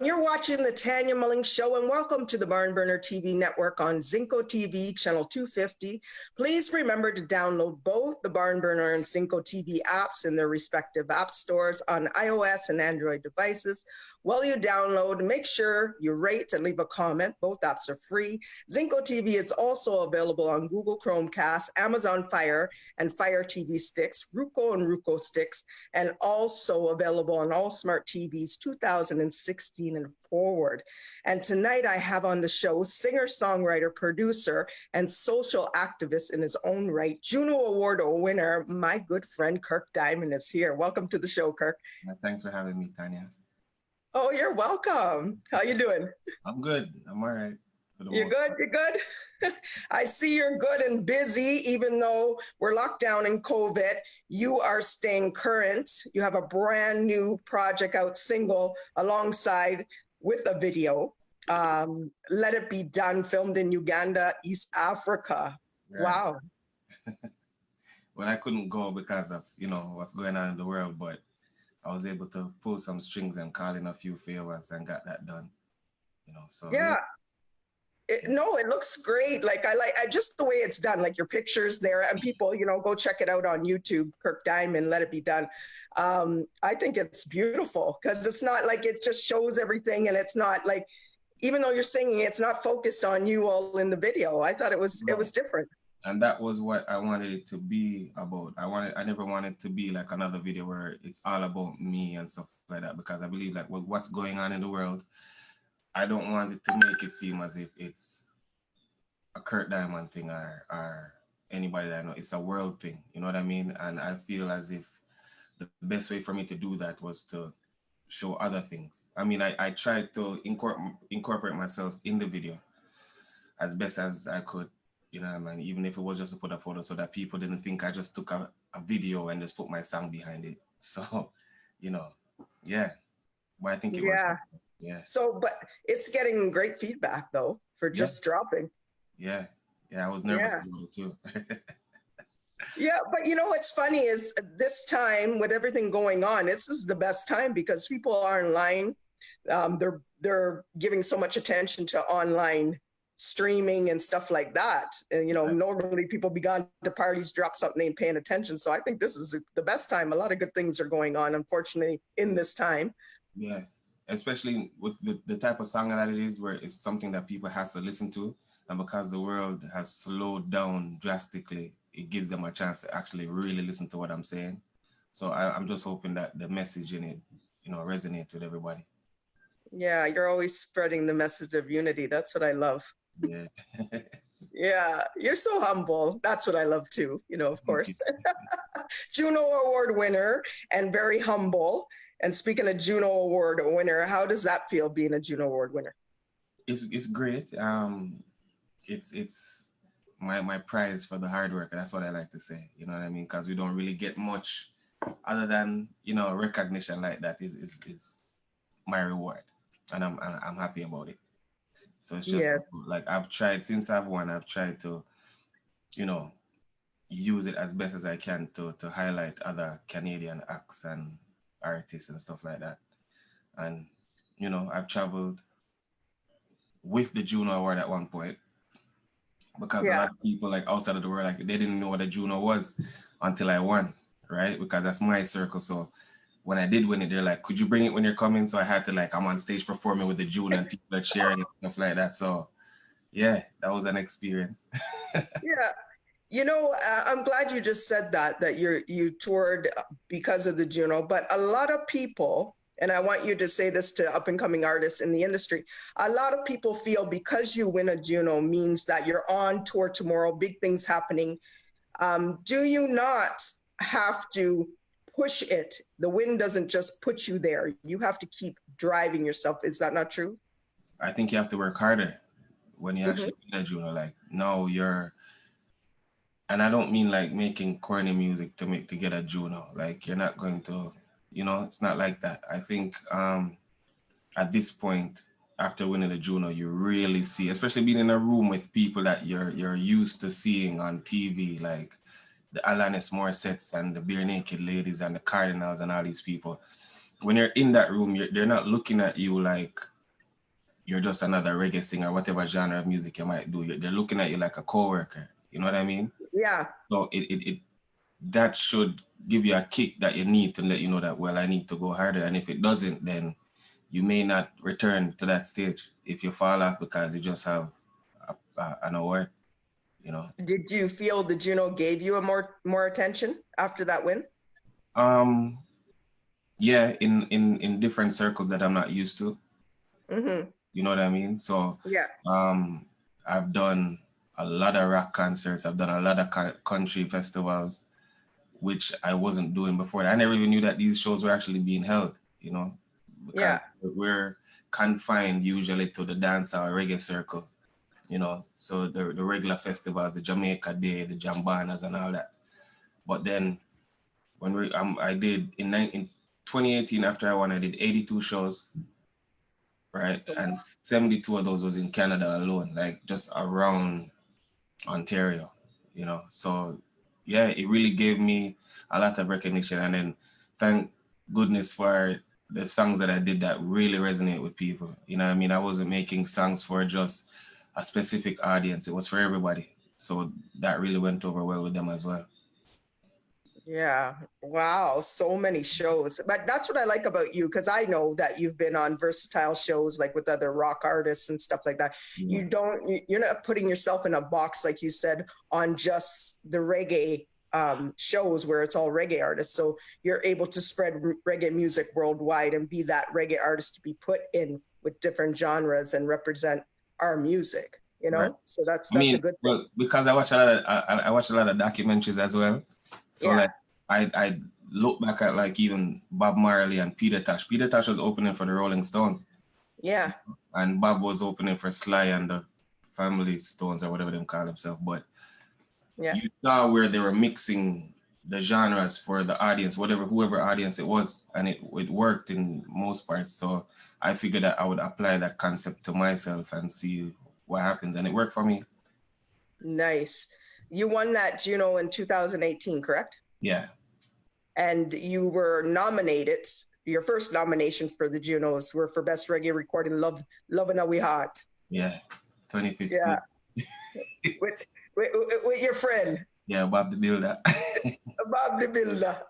You're watching the Tanya Mullings Show, and welcome to the BarnBurner TV network on Zingo TV, channel 250. Please remember to download both the BarnBurner and Zingo TV apps in their respective app stores on iOS and Android devices. While you download, make sure you rate and leave a comment. Both apps are free. Zingo TV is also available on Google Chromecast, Amazon Fire, and Fire TV sticks, Roku and Roku sticks, and also available on all smart TVs 2016 and forward. And tonight I have on the show singer, songwriter, producer, and social activist in his own right, Juno Award winner, my good friend Kirk Diamond is here. Welcome to the show, Kirk. Thanks for having me, Tanya. Oh, you're welcome. How you doing? I'm good. I'm all right. You're good? You're good? I see you're good and busy, even though we're locked down in COVID. You are staying current. You have a brand new project out, single, alongside with a video. Let It Be Done, filmed in Uganda, East Africa. Right. Wow. Well, I couldn't go because of, what's going on in the world, but I was able to pull some strings and call in a few favors and got that done. So yeah. It looks great. I just the way it's done, like your pictures there, and people, go check it out on YouTube, Kirk Diamond, Let It Be Done. I think it's beautiful because it's not like it just shows everything, and it's not like, even though you're singing, it's not focused on you all in the video. I thought it was different. And that was what I wanted it to be about. I never wanted to be like another video where it's all about me and stuff like that, because I believe like with what's going on in the world, I don't want it to make it seem as if it's a Kirk Diamond thing or anybody that I know. It's a world thing, you know what I mean? And I feel as if the best way for me to do that was to show other things. I mean, I tried to incorporate myself in the video as best as I could. You know what I mean? Even if it was just to put a photo so that people didn't think I just took a video and just put my song behind it. So, yeah. But I think it was. Yeah. So, but it's getting great feedback though for just dropping. Yeah. Yeah. I was nervous about it too. Yeah. But what's funny is this time with everything going on, this is the best time because people are online. They're giving so much attention to online streaming and stuff like that. And, normally people be gone to parties, drop something, ain't paying attention. So I think this is the best time. A lot of good things are going on, unfortunately, in this time. Yeah. Especially with the type of song that it is, where it's something that people have to listen to. And because the world has slowed down drastically, it gives them a chance to actually really listen to what I'm saying. So I'm just hoping that the message in it, resonates with everybody. Yeah, you're always spreading the message of unity. That's what I love. Yeah. Yeah, you're so humble. That's what I love too, of course. Juno Award winner and very humble. And speaking of Juno Award winner, how does that feel being a Juno Award winner? It's great. It's my prize for the hard work. That's what I like to say. You know what I mean? Because we don't really get much other than recognition like that is my reward, and I'm happy about it. So it's just like I've tried since I've won. I've tried to, use it as best as I can to highlight other Canadian acts and artists and stuff like that. And I've traveled with the Juno Award at one point because a lot of people like outside of the world, like they didn't know what a Juno was until I won, right? Because that's my circle. So when I did win it, they're like, could you bring it when you're coming? So I had to I'm on stage performing with the Juno and people are cheering and stuff like that. So yeah, that was an experience. Yeah. I'm glad you just said that you toured because of the Juno, but a lot of people, and I want you to say this to up and coming artists in the industry, a lot of people feel because you win a Juno means that you're on tour tomorrow, big things happening. Do you not have to push it? The win doesn't just put you there. You have to keep driving yourself. Is that not true? I think you have to work harder when you actually win a Juno. No, you're, and I don't mean making corny music to get a Juno. You're not going to, it's not like that. I think at this point, after winning the Juno, you really see, especially being in a room with people that you're used to seeing on TV, like the Alanis Morissettes and the Bare Naked Ladies and the Cardinals and all these people. when you're in that room, they're not looking at you like you're just another reggae singer, whatever genre of music you might do. They're looking at you like a coworker. You know what I mean? Yeah. So it that should give you a kick that you need to let you know that, well, I need to go harder. And if it doesn't, then you may not return to that stage if you fall off because you just have an award, you know. Did you feel the Juno gave you a more attention after that win? Yeah, in different circles that I'm not used to. Mm-hmm. You know what I mean? So Yeah. I've done a lot of rock concerts. I've done a lot of country festivals, which I wasn't doing before. I never even knew that these shows were actually being held, you know, because we're confined usually to the dancehall reggae circle, you know, so the regular festivals, the Jamaica Day, the Jambanas and all that. But then when I did in 2018, after I won, I did 82 shows, right? And 72 of those was in Canada alone, like just around Ontario, you know. So yeah, it really gave me a lot of recognition. And then thank goodness for the songs that I did that really resonate with people. You know what I mean? I wasn't making songs for just a specific audience. It was for everybody. So that really went over well with them as well. Yeah. Wow. So many shows. But that's what I like about you, because I know that you've been on versatile shows like with other rock artists and stuff like that. Yeah. You're not putting yourself in a box, like you said, on just the reggae shows where it's all reggae artists. So you're able to spread reggae music worldwide and be that reggae artist to be put in with different genres and represent our music, you know? Right. So that's a good thing. Well, because I watch a lot of documentaries as well. So like I look back at like even Bob Marley and Peter Tosh. Peter Tosh was opening for the Rolling Stones. Yeah. And Bob was opening for Sly and the Family Stones or whatever they call themselves. But you saw where they were mixing the genres for the audience, whoever audience it was, and it worked in most parts. So I figured that I would apply that concept to myself and see what happens, and it worked for me. Nice. You won that Juno in 2018, correct? Yeah. And you were nominated. Your first nomination for the Junos were for Best Reggae Recording, Lovin' How We Hot. Yeah, 2015. Yeah. with your friend. Yeah, Bob the Builder. Bob the Builder.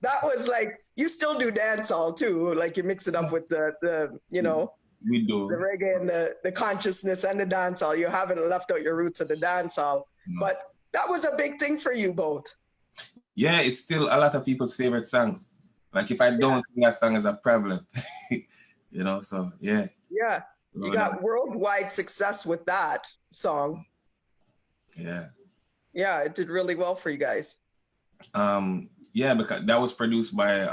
That was like, you still do dancehall too. Like you mix it up with the you know. We do. The reggae and the consciousness and the dancehall. You haven't left out your roots of the dancehall. No. But that was a big thing for you both. Yeah, it's still a lot of people's favorite songs. Like if I don't sing that song, it's a problem. You know, so yeah. Yeah. You got worldwide success with that song. Yeah. Yeah, it did really well for you guys. Yeah, because that was produced by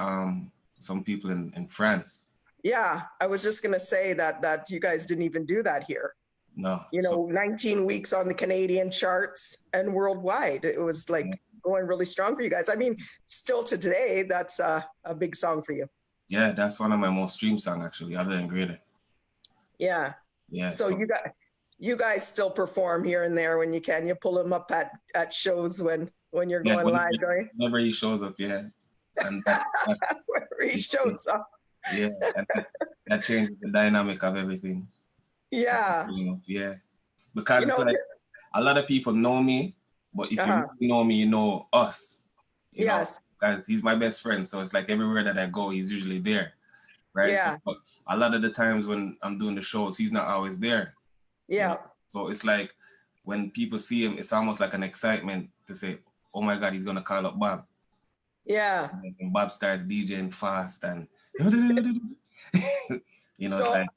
some people in France. Yeah, I was just gonna say that you guys didn't even do that here. No. You know, 19 weeks on the Canadian charts and worldwide. It was like going really strong for you guys. I mean, still to today, that's a big song for you. Yeah, that's one of my most streamed songs actually, other than Greater. Yeah. Yeah. So you guys still perform here and there when you can. You pull them up at shows when you're going live, right? Whenever he shows up, yeah. And whenever he shows up. Yeah, that changes the dynamic of everything. Yeah. Yeah. Because it's like a lot of people know me, but if you really know me, you know us. You know, because he's my best friend. So it's like everywhere that I go, he's usually there. Right? Yeah. So, a lot of the times when I'm doing the shows, he's not always there. Yeah. You know? So it's like when people see him, it's almost like an excitement to say, oh my God, he's going to call up Bob. Yeah. And Bob starts DJing fast and you know, so like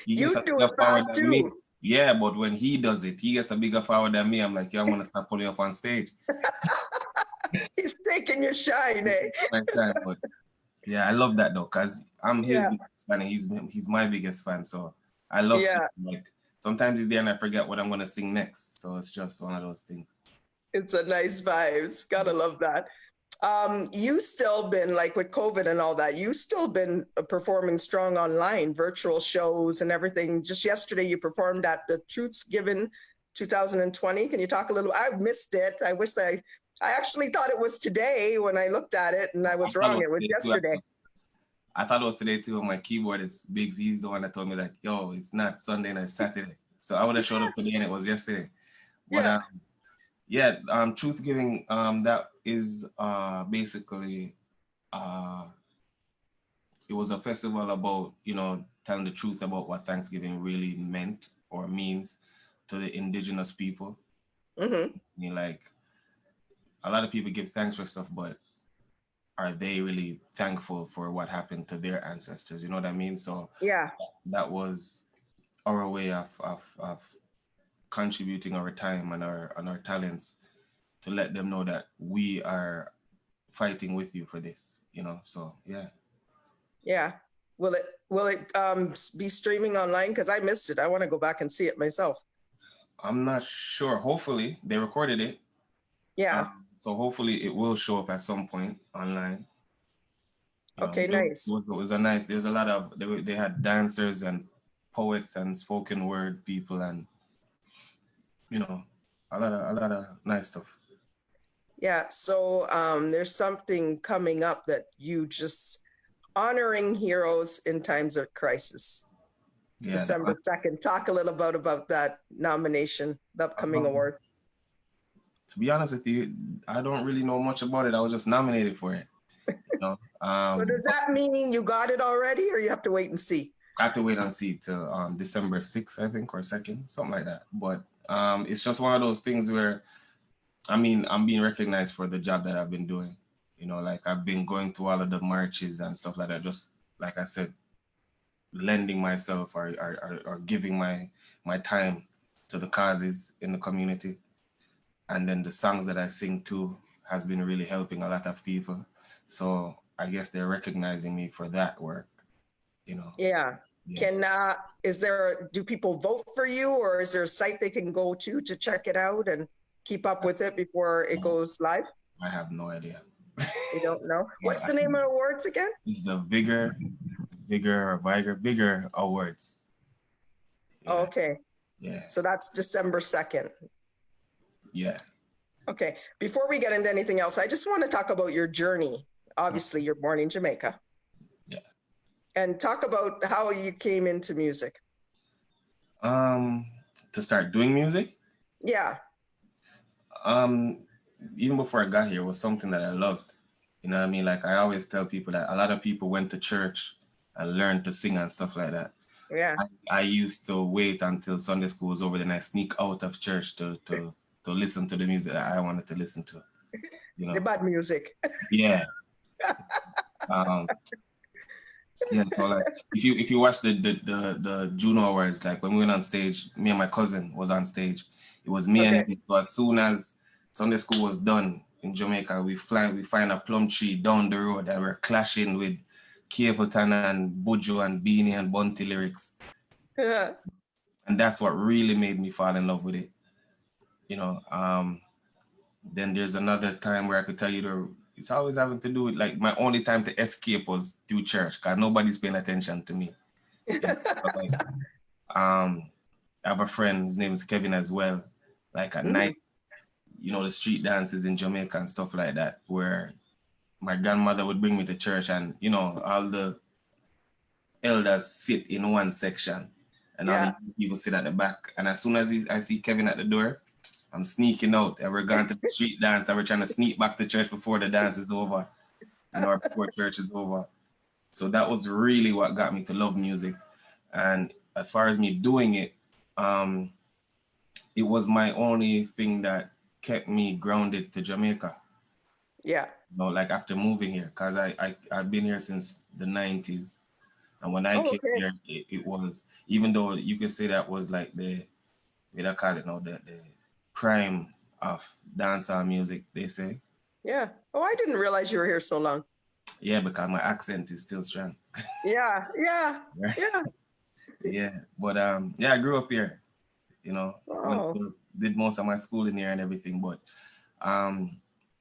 you do it fast too. Me. Yeah, but when he does it, he gets a bigger power than me. I'm like, yeah, I'm gonna start pulling up on stage. He's taking your shine, eh? But yeah, I love that though, cause I'm his biggest fan and he's my biggest fan. So I love singing. Like sometimes he's there and I forget what I'm gonna sing next. So it's just one of those things. It's a nice vibes. Gotta love that. You still been, like with COVID and all that, you still been performing strong online, virtual shows and everything. Just yesterday you performed at the Truths Given 2020. Can you talk a little? I missed it. I wish I actually thought it was today when I looked at it and I was wrong. It was yesterday. I thought it was today too. My keyboard is Big Z. He's the one that told me like, yo, it's not Sunday and it's Saturday. So I would have showed up today and it was yesterday. But Yeah. yeah, truth giving, that is basically it was a festival about, you know, telling the truth about what Thanksgiving really meant or means to the indigenous people. Mm-hmm. I mean, like a lot of people give thanks for stuff, but are they really thankful for what happened to their ancestors? You know what I mean? So Yeah. that was our way of contributing our time and our talents to let them know that we are fighting with you for this, you know? So yeah. Yeah. Will it be streaming online? Because I missed it. I want to go back and see it myself. I'm not sure. Hopefully they recorded it. Yeah. So hopefully it will show up at some point online. You know, Okay, nice. it was a nice, there's a lot of, they had dancers and poets and spoken word people and, you know, a lot of nice stuff. Yeah. So there's something coming up that you just honoring heroes in times of crisis. Yeah. December 2nd. Talk a little about that nomination, the upcoming Um, award. to be honest with you, I don't really know much about it. I was just nominated for it. You know, So does that mean you got it already, or you have to wait and see? I have to wait and see till December 6th, I think, or 2nd, something like that. But it's just one of those things where, I mean, I'm being recognized for the job that I've been doing. You know, like I've been going to all of the marches and stuff like that. Just like I said, lending myself or giving my time to the causes in the community. And then the songs that I sing too has been really helping a lot of people. So I guess they're recognizing me for that work, you know. Yeah. Yeah. Do people vote for you, or is there a site they can go to check it out and keep up with it before it goes live? I have no idea. You don't know? Yeah, What's the name of the awards again? it's the Vigor Awards. Oh, Yeah. okay. Yeah. So that's December 2nd. Yeah. Okay. Before we get into anything else, I just want to talk about your journey. Obviously, you're born in Jamaica. Yeah. And talk about how you came into music. To start doing music, Yeah. um, even before I got here, was something that I loved. You know what I mean? Like I always tell people that a lot of people went to church and learned to sing and stuff like that. Yeah. I used to wait until Sunday school was over, then I sneak out of church to listen to the music that I wanted to listen to. You The know? bad music. Yeah. Um, yeah. So like, if you watch the Juno Awards, like when we went on stage, me and my cousin was on stage. It was me and Okay. him. So as soon as Sunday school was done in Jamaica, we find a plum tree down the road and we're clashing with Capleton and Buju and Beanie and Bunty lyrics. Yeah. And that's what really made me fall in love with it. You know, then there's another time where I could tell you it's always having to do with like my only time to escape was through church because nobody's paying attention to me. You know? So, like, I have a friend, his name is Kevin as well. Like at night, you know, the street dances in Jamaica and stuff like that, where my grandmother would bring me to church and, you know, all the elders sit in one section and all Yeah. the people sit at the back. And as soon as I see Kevin at the door, I'm sneaking out and we're going to the street dance and we're trying to sneak back to church before the dance is over, you know, or before church is over. So that was really what got me to love music. And as far as me doing it, it was my only thing that kept me grounded to Jamaica. Yeah. You know, like after moving here, because I've been here since the 90s. And when I Oh, came okay. here, it was, even though you could say that was like what I call it now, the prime of dancehall music, they say. Yeah. Oh, I didn't realize you were here so long. Yeah, because my accent is still strong. Yeah. Yeah. Yeah. Yeah. But yeah, I grew up here, you know, Oh. did most of my schooling here and everything. But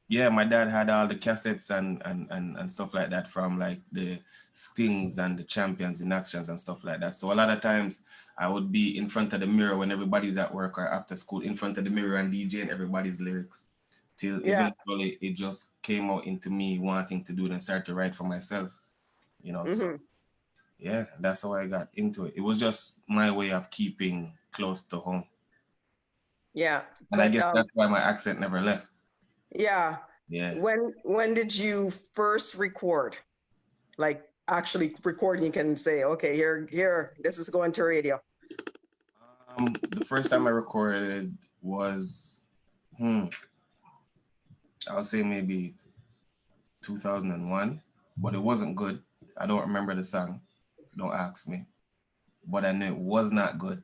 yeah, my dad had all the cassettes and stuff like that from like the Stings and the Champions in Actions and stuff like that. So a lot of times I would be in front of the mirror when everybody's at work or after school, in front of the mirror and DJing everybody's lyrics. Till Yeah. eventually it just came out into me wanting to do it and start to write for myself. you know. So Mm-hmm. yeah, that's how I got into it. It was just my way of keeping close to home. Yeah. And I But guess that's why my accent never left. yeah. Yeah. When did you first record? Like actually recording, you can say, okay, here, this is going to radio. The first time I recorded was, I'll say maybe 2001, but it wasn't good. I don't remember the song. Don't ask me. But I knew it was not good.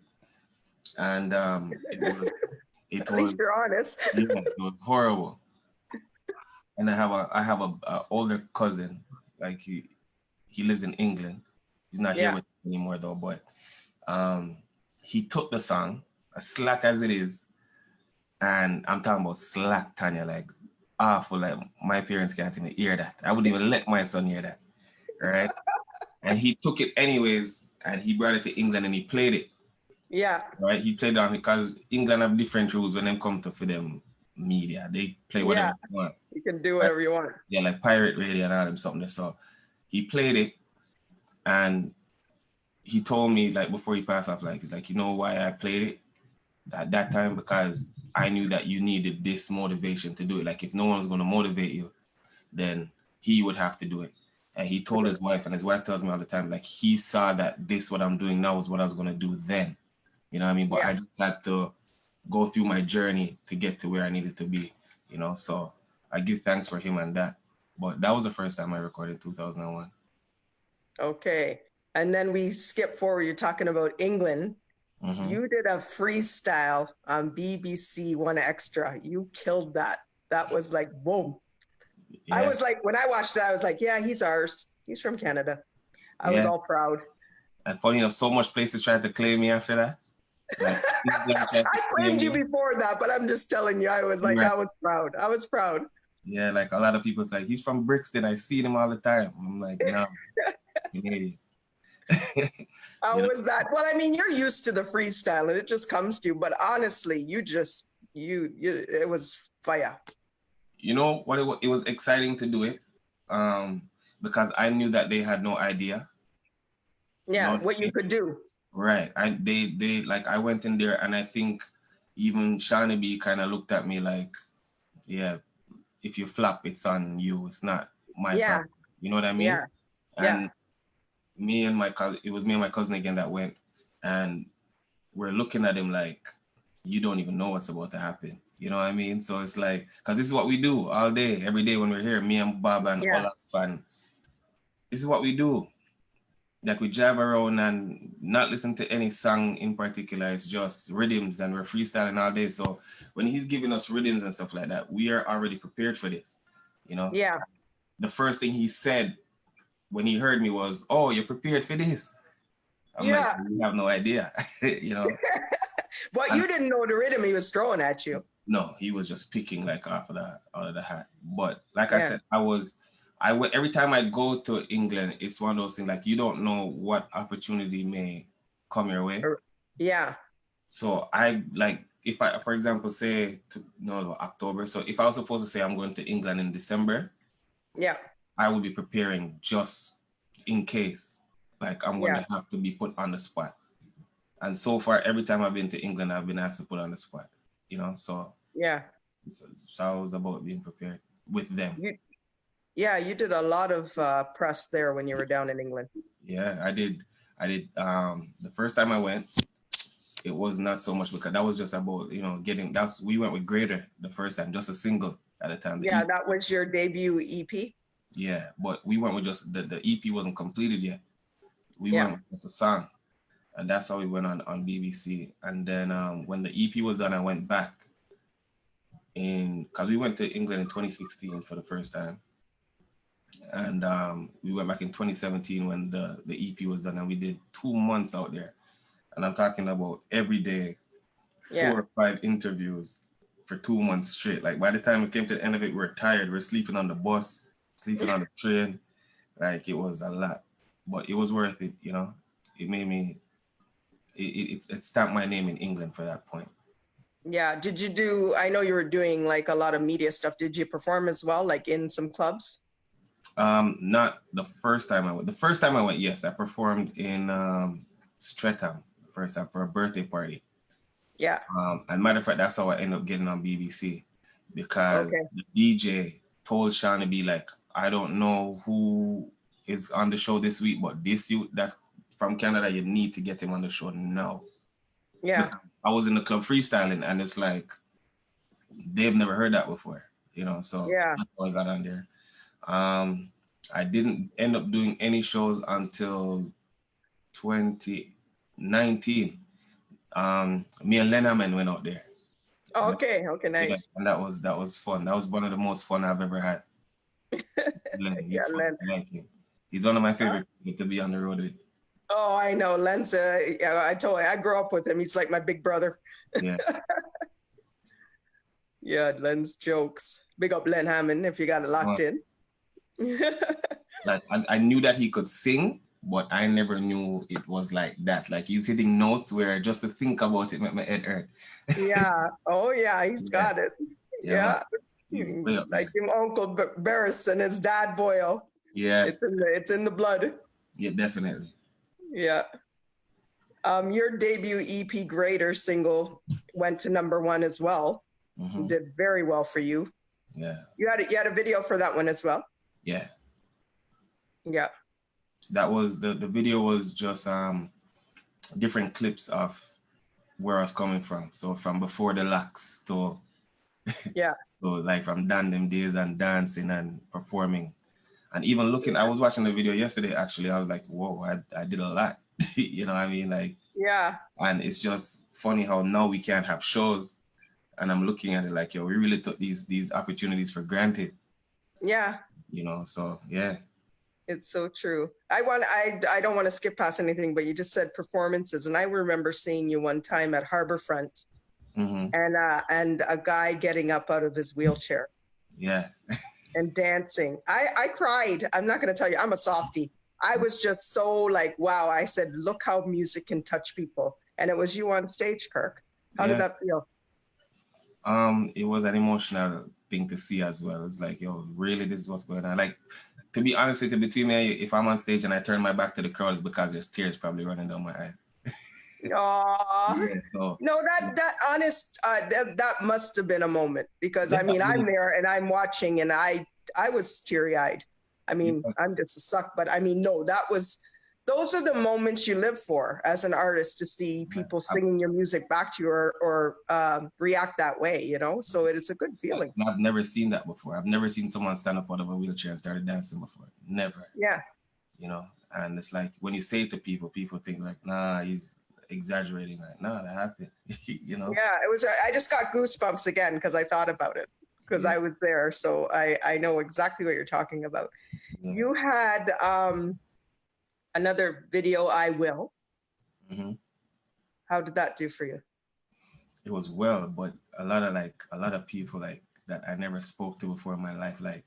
And it At least was, you're honest. yeah, it was horrible. And I have a older cousin, like he lives in England. He's not here Yeah. with me anymore though, but um, he took the song, as slack as it is, and I'm talking about slack, Tanya, like awful. Like my parents can't even hear that. I wouldn't even let my son hear that, right? And he took it anyways, and he brought it to England and he played it, Yeah. right? He played on because England have different rules when they come to for them media. They play whatever Yeah. they want. You can do Right? whatever you want. Yeah, like pirate radio and all them something. So he played it, and he told me like before he passed off, like you know why I played it at that time, because I knew that you needed this motivation to do it. Like if no one's going to motivate you, then he would have to do it. And he told his wife, and his wife tells me all the time, like he saw that this what I'm doing now is what I was going to do then. You know what I mean? But Yeah. I just had to go through my journey to get to where I needed to be. You know, so I give thanks for him and that. But that was the first time I recorded 2001. Okay. And then we skip forward. You're talking about England. Mm-hmm. You did a freestyle on BBC One Extra. You killed that. That was like, boom. Yeah. I was like, when I watched it, I was like, yeah, he's ours. He's from Canada. I was Yeah. all proud. And funny enough, so much places tried to claim me after that. Like, I claimed you before that, but I'm just telling you, I was like, right. I was proud. I was proud. Yeah, like a lot of people say, he's from Brixton. I see him all the time. I'm like, no, Canadian. How was that? Well, I mean, you're used to the freestyle and it just comes to you. But honestly, you it was fire. You know what? It was exciting to do it, because I knew that they had no idea. Yeah, You know, what you could do. Right. They like I went in there, and I think even Shawnee B kind of looked at me like, yeah, if you flop, it's on you. It's not my problem. You know what I mean? Yeah. And me and my cousin, it was me and my cousin again that went, and we're looking at him like, you don't even know what's about to happen. You know what I mean? So it's like, because this is what we do all day, every day when we're here, me and Bob and Olaf, and this is what we do. Like we drive around and not listen to any song in particular. It's just rhythms, and we're freestyling all day. So when he's giving us rhythms and stuff like that, we are already prepared for this. You know? Yeah. The first thing he said when he heard me was, "Oh, you're prepared for this." I'm like, you have no idea, you know. But you didn't know the rhythm he was throwing at you. No, he was just picking like out of the hat. But like I said, I went every time I go to England, it's one of those things like you don't know what opportunity may come your way. Yeah. So I like if I, for example, say October. So if I was supposed to say I'm going to England in December, I would be preparing just in case, like I'm going to have to be put on the spot. And so far, every time I've been to England, I've been asked to put on the spot. You know, so so I was about being prepared with them. You did a lot of press there when you were down in England. Yeah, I did. The first time I went, it was not so much because that was just about we went with Greater the first time, just a single at a time. Yeah, that was your debut EP. Yeah, but we went with just the EP wasn't completed yet. We went with a song, and that's how we went on BBC. And then when the EP was done, I went back because we went to England in 2016 for the first time. And we went back in 2017 when the EP was done, and we did 2 months out there. And I'm talking about every day, 4 or 5 interviews for 2 months straight. Like by the time we came to the end of it, we were tired. We're sleeping on the bus, sleeping on the train. Like it was a lot, but it was worth it. You know, it made me. It stamped my name in England for that point. Yeah. Did you I know you were doing like a lot of media stuff. Did you perform as well, like in some clubs? Not the first time I went. The first time I went, yes, I performed in Streatham the first time for a birthday party. Yeah. And matter of fact, that's how I ended up getting on BBC because Okay. the DJ told Sean to be like, I don't know who is on the show this week, but this you that's from Canada, you need to get him on the show now. Yeah. Because I was in the club freestyling, and it's like they've never heard that before, So Yeah. that's how I got on there. I didn't end up doing any shows until 2019. Me and Lennon went out there. Okay. Okay. Yeah, Nice. and that was fun. That was one of the most fun I've ever had. Yeah, He's fun. Len. I like him. He's one of my Huh? favorite people to be on the road with. Oh, I know. Len's, yeah, I told you, I grew up with him. He's like my big brother. Yeah. Yeah, Len's jokes. Big up Len Hammond if you got it locked in. Like I knew that he could sing, but I never knew it was like that. Like he's hitting notes where just to think about it make my head hurt. Yeah. Oh, yeah. He's got it. Yeah. Yeah. He's way up Like there. him, Uncle Barris and his dad Boyle. Yeah. It's in the blood. Yeah, definitely. Yeah. Your debut EP Greater single went to #1 as well. Mm-hmm. Did very well for you. Yeah. You had a video for that one as well. Yeah. Yeah. That was the video was just different clips of where I was coming from. So from before the locks to Yeah. so like from them days and dancing and performing. And even looking, I was watching the video yesterday actually. I was like, whoa, I did a lot. You know what I mean? Like Yeah. And it's just funny how now we can't have shows. And I'm looking at it like, yo, we really took these opportunities for granted. Yeah. So yeah. It's so true. I don't want to skip past anything, but you just said performances, and I remember seeing you one time at Harborfront, and a guy getting up out of his wheelchair. Yeah. And dancing. I cried. I'm not going to tell you, I'm a softie. I was just so like, wow. I said, look how music can touch people. And it was you on stage, Kirk. How did that feel? It was an emotional thing to see as well. It's like, yo, really, this is what's going on. Like, to be honest with you, between me, if I'm on stage and I turn my back to the crowd, it's because there's tears probably running down my eyes. Yeah, so. No, that honest, that must have been a moment because I mean, I'm there and I'm watching and I was teary eyed. I mean, I'm just a suck, but I mean, no, those are the moments you live for as an artist, to see people singing your music back to you or react that way, so it's a good feeling. I've never seen that before. I've never seen someone stand up out of a wheelchair and started dancing before. Never. Yeah. And it's like, when you say it to people think like, nah, he's exaggerating. Like, nah, that happened. Yeah, it was, I just got goosebumps again because I thought about it because I was there. So I know exactly what you're talking about. Yeah. You had another video, I Will. Mm-hmm. How did that do for you? It was well, but a lot of people like that I never spoke to before in my life, like,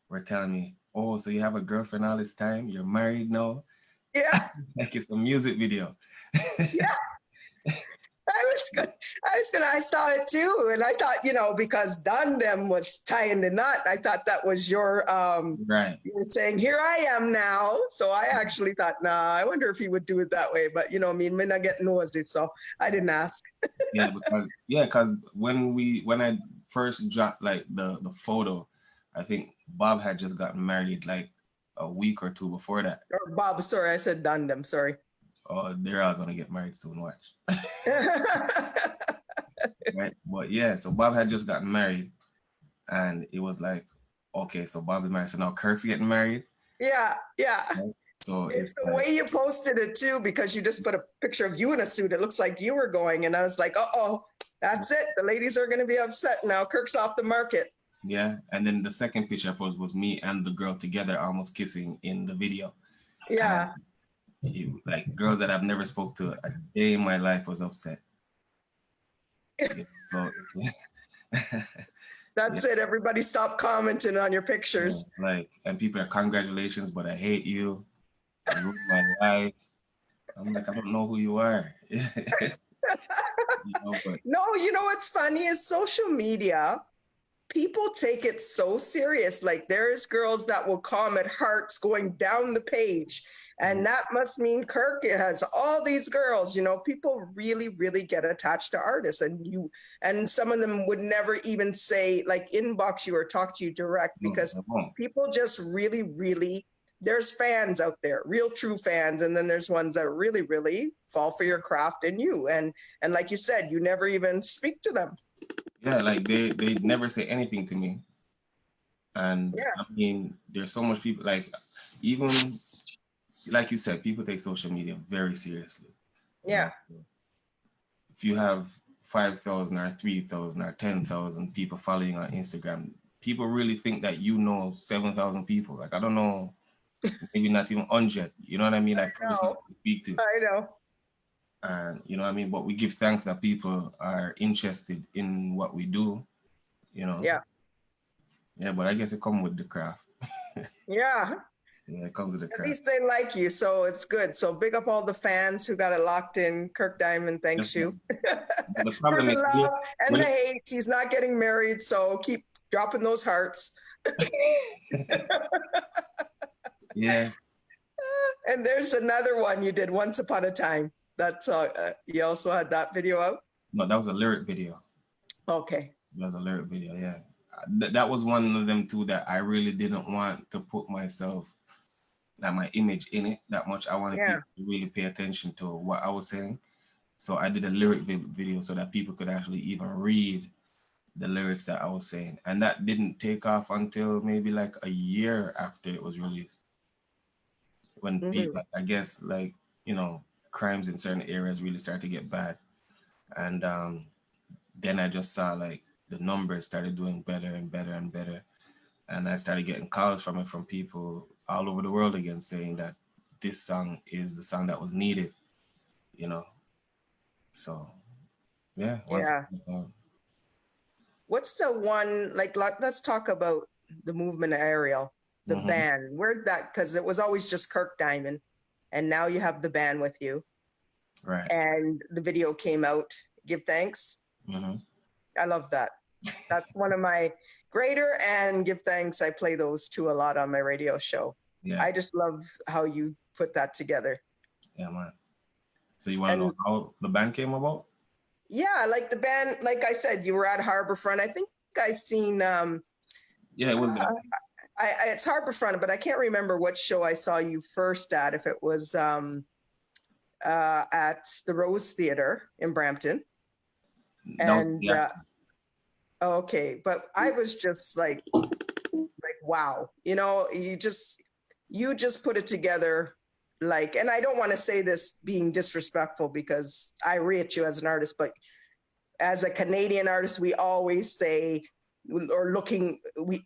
were telling me, oh, so you have a girlfriend all this time? You're married now? Yeah. Like it's a music video. Yeah. I saw it too. And I thought, because them was tying the knot, I thought that was your, right. You were saying, here I am now. So I actually thought, nah, I wonder if he would do it that way. But, I mean, when I get nosy, so I didn't ask. because when I first dropped like the photo, I think Bob had just gotten married like a week or two before that. Or Bob, sorry, I said them, sorry. Oh, they're all gonna get married soon, watch. Right? But yeah, so Bob had just gotten married, and it was like, okay, so Bob is married, so now Kirk's getting married. Yeah. Right? So it's the way you posted it too, because you just put a picture of you in a suit. It looks like you were going, and I was like, that's it. The ladies are gonna be upset now. Kirk's off the market. Yeah, and then the second picture I posted was me and the girl together, almost kissing in the video. Yeah. Like girls that I've never spoke to a day in my life was upset. So, that's it. Everybody stop commenting on your pictures. And people are, congratulations, but I hate you. You ruined my life. I'm like, I don't know who you are. No, what's funny is social media people take it so serious. Like there's girls that will comment hearts going down the page. And that must mean Kirk has all these girls. You know, people really, really get attached to artists, and some of them would never even say like inbox you or talk to you direct, because people just really, really, there's fans out there, real true fans, and then there's ones that really, really fall for your craft and you. And like you said, you never even speak to them. Yeah, like they never say anything to me. And I mean, there's so much people, like, even like you said, people take social media very seriously. Yeah. You know? If you have 5,000 or 3,000 or 10,000 people following on Instagram, people really think that you know 7,000 people. Like, I don't know, maybe not even 100. You know what I mean? Like, person to speak to. I know. And you know what I mean? But we give thanks that people are interested in what we do, you know? Yeah. Yeah, but I guess it comes with the craft. Yeah. Yeah, it comes with the craft. At least they like you, so it's good. So big up all the fans who got it locked in. Kirk Diamond thanks you the for problem the is, love and the hate. He's not getting married, so keep dropping those hearts. Yeah. And there's another one you did, Once Upon a Time. That's you also had that video out? No, that was a lyric video. Okay. That was a lyric video, yeah. That was one of them too that I really didn't want to put myself, like my image in it that much. I wanted people to really pay attention to what I was saying. So I did a lyric video so that people could actually even read the lyrics that I was saying. And that didn't take off until maybe like a year after it was released. When people, I guess, like, you know, crimes in certain areas really started to get bad. And then I just saw like the numbers started doing better and better and better. And I started getting calls from it from people all over the world again, saying that this song is the song that was needed, you know. So, yeah. What's the one, like, let's talk about the movement Ariel, the band. Where'd that, because it was always just Kirk Diamond, and now you have the band with you. Right. And the video came out, Give Thanks. I love that. That's one of my Greater and Give Thanks. I play those two a lot on my radio show. Yeah. I just love how you put that together. Yeah, man. So you want to know how the band came about? Yeah, like the band, like I said, you were at Harborfront. I think I seen yeah, it was it's Harborfront, but I can't remember what show I saw you first at, if it was at the Rose Theatre in Brampton. And okay, but I was just like wow, you know, you just put it together. Like, and I don't want to say this being disrespectful because I rate you as an artist, but as a Canadian artist, we always say, or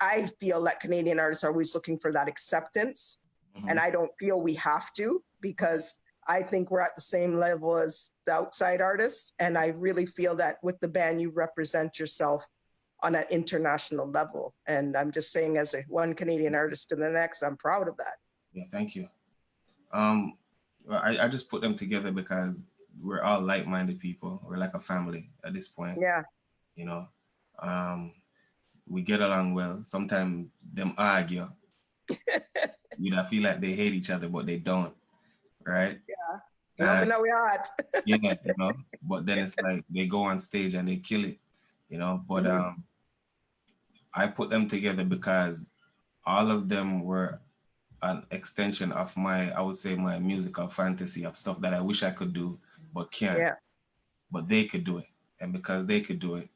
I feel that Canadian artists are always looking for that acceptance. And I don't feel we have to, because I think we're at the same level as the outside artists. And I really feel that with the band, you represent yourself on an international level. And I'm just saying, as one Canadian artist to the next, I'm proud of that. Yeah, thank you. I just put them together because we're all like-minded people. We're like a family at this point. Yeah. You know, we get along well. Sometimes them argue. You know, I feel like they hate each other, but they don't. Right? Yeah. No, we are. Yeah, you know. But then it's like they go on stage and they kill it. You know. But I put them together because all of them were an extension of I would say my musical fantasy of stuff that I wish I could do, but can't. Yeah. But they could do it. And because they could do it,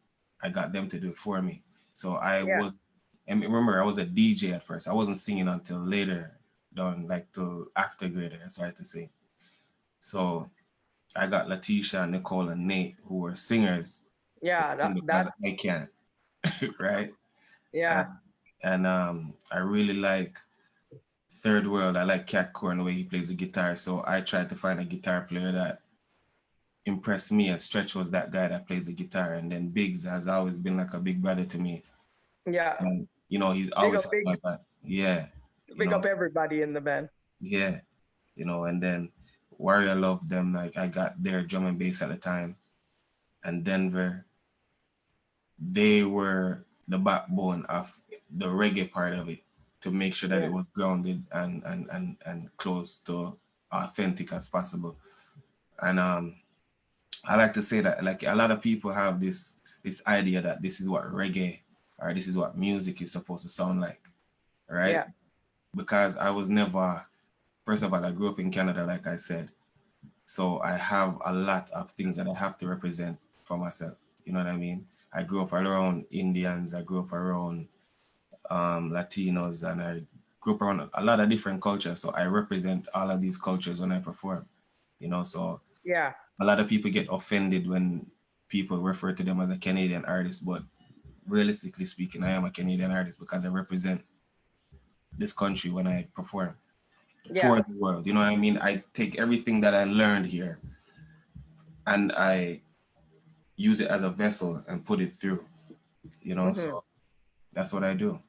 I got them to do it for me. So and remember, I was a DJ at first. I wasn't singing until later, till after Greater, I started to sing. So I got Letitia, Nicole, and Nate, who were singers. Yeah, because I can't, right? Yeah. And I really like Third World. I like Cat Core and the way he plays the guitar. So I tried to find a guitar player that impressed me, and Stretch was that guy that plays the guitar. And then Biggs has always been like a big brother to me. Yeah. And, you know, he's always like that. Yeah. Big up everybody in the band. Yeah. You know, and then Warrior Love them. Like, I got their drum and bass at the time. And Denver, they were the backbone of the reggae part of it to make sure that Yeah. it was grounded and close to authentic as possible. And I like to say that like a lot of people have this idea that this is what reggae or this is what music is supposed to sound like, right? Yeah. Because I was never, first of all, I grew up in Canada, like I said. So I have a lot of things that I have to represent for myself. You know what I mean? I grew up around Indians, I grew up around Latinos, and I grew up around a lot of different cultures. So I represent all of these cultures when I perform, you know. So Yeah. a lot of people get offended when people refer to them as a Canadian artist, but realistically speaking, I am a Canadian artist because I represent this country when I perform Yeah. for the world. You know what I mean? I take everything that I learned here and I use it as a vessel and put it through, you know. Hmm. So that's what I do,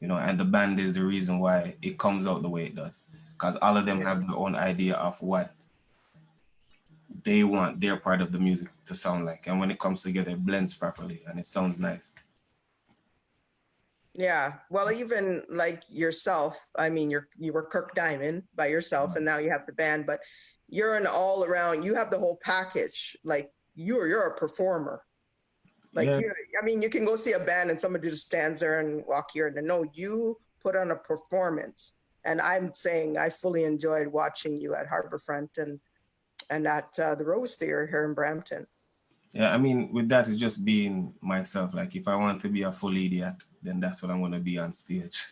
you know. And the band is the reason why it comes out the way it does, because all of them Yeah. have their own idea of what they want their part of the music to sound like, and when it comes together, it blends properly and it sounds nice. Yeah. Well, even like yourself, I mean, you were Kirk Diamond by yourself, and now you have the band, but you're an all around. You have the whole package. Like you're a performer. Like Yeah, I mean, you can go see a band and somebody just stands there and walk here. And no, you put on a performance. And I'm saying I fully enjoyed watching you at Harborfront and at the Rose Theater here in Brampton. yeah. I mean, with that, it's just being myself. Like, if I want to be a full idiot, then that's what I'm gonna be on stage.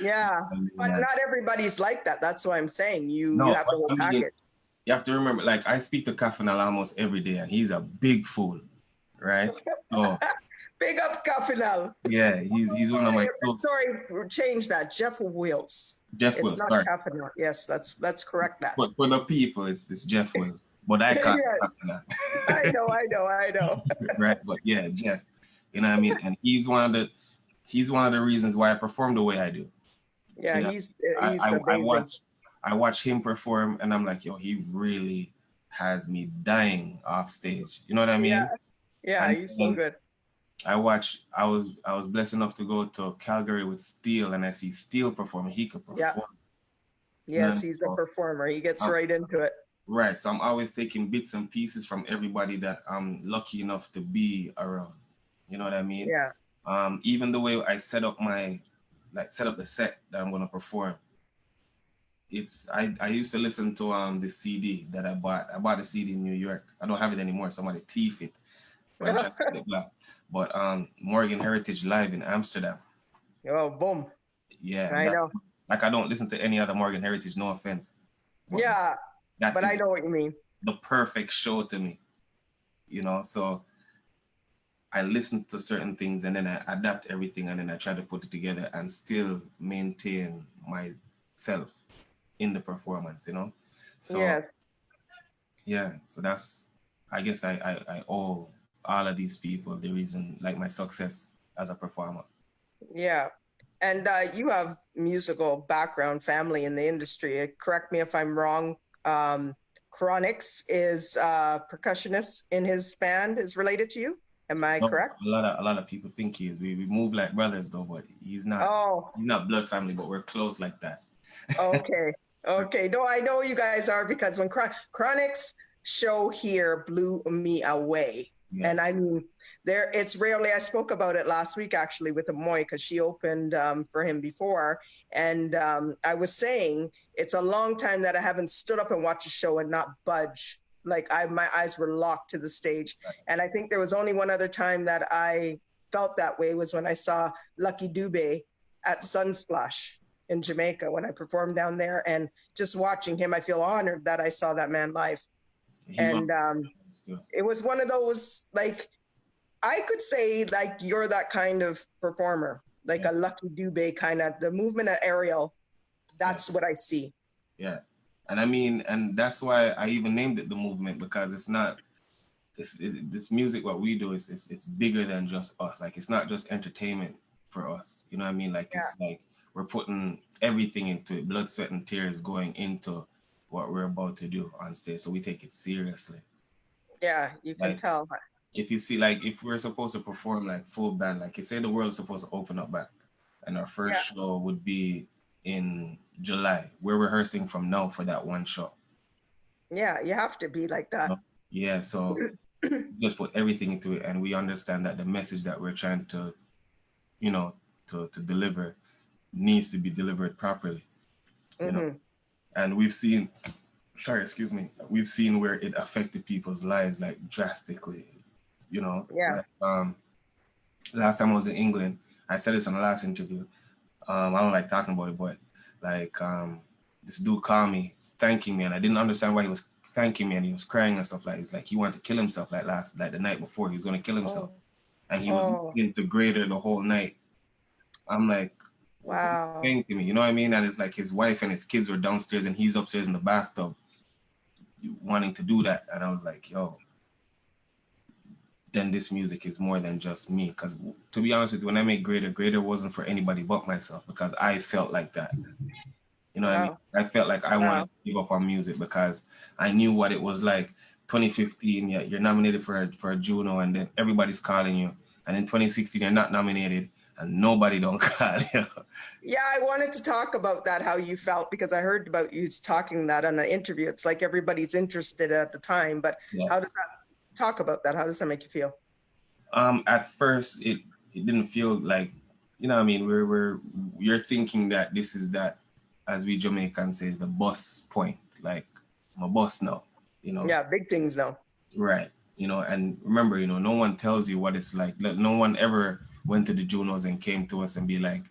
Yeah, I mean, but that, not everybody's like that. That's why I'm saying you no, have but the whole I mean, package. you have to remember, like, I speak to Kafanal almost every day, and he's a big fool, right? So Big up Kafinal. yeah, he's one of my close. Sorry, change that. Jeff Wills. Jeff It's Will, not sorry, Kafinal. Yes, let's correct that. but for the people, it's Jeff Will, but I Yeah, can't Kafanal, I know. right? But yeah, Jeff, you know what I mean? And he's one of the reasons why I perform the way I do. Yeah, You know, he's amazing. I watch him perform, and I'm like, yo, he really has me dying off stage. You know what I Yeah, mean? yeah, And he's so then good. I was blessed enough to go to Calgary with Steele, and I see Steele perform. He could Yeah, perform. You know what I yes, mean? he's a So, performer. He gets um, right into it. right. So I'm always taking bits and pieces from everybody that I'm lucky enough to be around. You know what I mean? Yeah. Even the way I set up the set that I'm gonna perform. I used to listen to the CD that I bought. I bought a CD in New York. I don't have it anymore. Somebody thief it when I'm trying to get it back. But Morgan Heritage Live in Amsterdam. Oh, boom. Yeah, I that, know. like, I don't listen to any other Morgan Heritage, no offense. But Yeah, that but is I know what you mean. the perfect show to me, you know. So I listen to certain things and then I adapt everything and then I try to put it together and still maintain myself in the performance, you know. So Yes. yeah, so that's, I guess I owe all of these people the reason, like, my success as a performer. Yeah. And you have musical background, family in the industry. Correct me if I'm wrong. Chronix is percussionist in his band is related to you. Am I No, correct? a lot of people think he is. We move like brothers though, but he's not. Oh, He's not blood family, but we're close like that. okay. Okay. No, I know you guys are because when Chronix show here blew me away. Yeah. And I mean, it's rarely, I spoke about it last week actually with Amoy because she opened for him before. And I was saying it's a long time that I haven't stood up and watched a show and not budge. Like my eyes were locked to the stage. And I think there was only one other time that I felt that way was when I saw Lucky Dubé at Sunsplash in Jamaica when I performed down there, and just watching him, I feel honored that I saw that man live. He's on And still. it was one of those, like, I could say like you're that kind of performer, like a Lucky Dubé kind of the movement of Ariel. That's what I see. Yeah. And I mean, and that's why I even named it the movement, because it's not, this music, what we do is it's bigger than just us. Like, it's not just entertainment for us. You know what I mean? Like, it's like we're putting everything into it, blood, sweat, and tears going into what we're about to do on stage. So we take it seriously. Yeah, you can Like, tell. if you see, like, if we're supposed to perform like full band, like you say the world's supposed to open up back, and our first Yeah. show would be in July. We're rehearsing from now for that one show. Yeah, you have to be like You that. know? Yeah, so just put everything into it, and we understand that the message that we're trying to, you know, to deliver needs to be delivered properly. You know, Hmm. and we've seen, sorry, excuse me, we've seen where it affected people's lives like drastically. You know, Yeah. like last time I was in England, I said this on the last interview. I don't like talking about it, but like this dude called me thanking me, and I didn't understand why he was thanking me, and he was crying and stuff like. It's like he wanted to kill himself, like the night before he was gonna kill himself, Oh, and he was oh, into greater the whole night. I'm like, what are you wow. saying to me? You know what I mean? And it's like his wife and his kids were downstairs, and he's upstairs in the bathtub wanting to do that, and I was like, yo, then this music is more than just me. Because to be honest with you, when I made Greater, Greater wasn't for anybody but myself because I felt like that. You know what I mean? Wow. I felt like I wanted Wow. to give up on music because I knew what it was like. 2015, you're nominated for a Juno, and then everybody's calling you. And in 2016, you're not nominated, and nobody don't call you. Yeah, I wanted to talk about that, how you felt, because I heard about you talking that on an interview. It's like everybody's interested at the time, but Yeah. how does that talk about that? How does that make you feel? At first, it didn't feel like, you know what I mean? You're thinking that this is that, as we Jamaicans say, the bus point. Like, I'm a bus now, you know? Yeah, big things now. Right. You know, and remember, no one tells you what it's like. No one ever went to the Junos and came to us and be like,